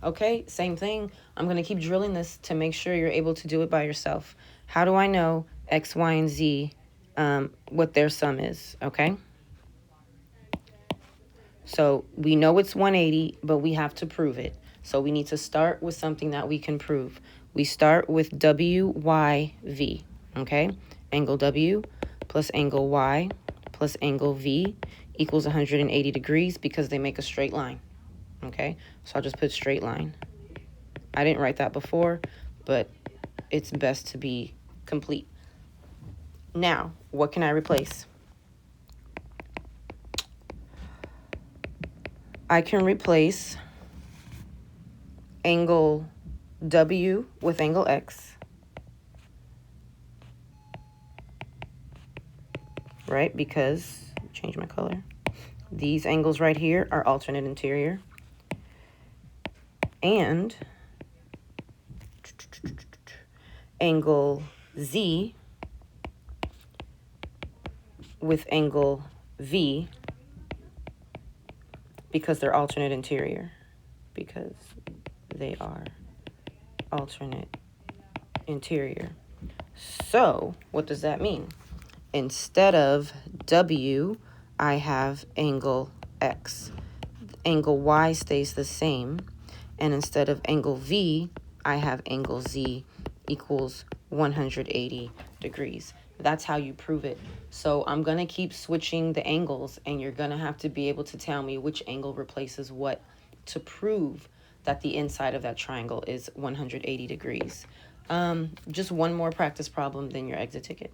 Okay, same thing. I'm going to keep drilling this to make sure you're able to do it by yourself. How do I know X, Y, and Z, what their sum is? Okay. So we know it's 180, but we have to prove it. So we need to start with something that we can prove. We start with WYV, okay? Angle W plus angle Y plus angle V equals 180 degrees because they make a straight line, okay? So I'll just put straight line. I didn't write that before, but it's best to be complete. Now, what can I replace? I can replace angle W with angle X, right? Because, change my color. These angles right here are alternate interior. And angle Z with angle V because they're alternate interior. Because they are alternate interior. So, what does that mean? Instead of W, I have angle X. Angle Y stays the same. And instead of angle V, I have angle Z equals 180 degrees. That's how you prove it. So I'm going to keep switching the angles, and you're going to have to be able to tell me which angle replaces what to prove that the inside of that triangle is 180 degrees. Just one more practice problem, then your exit ticket.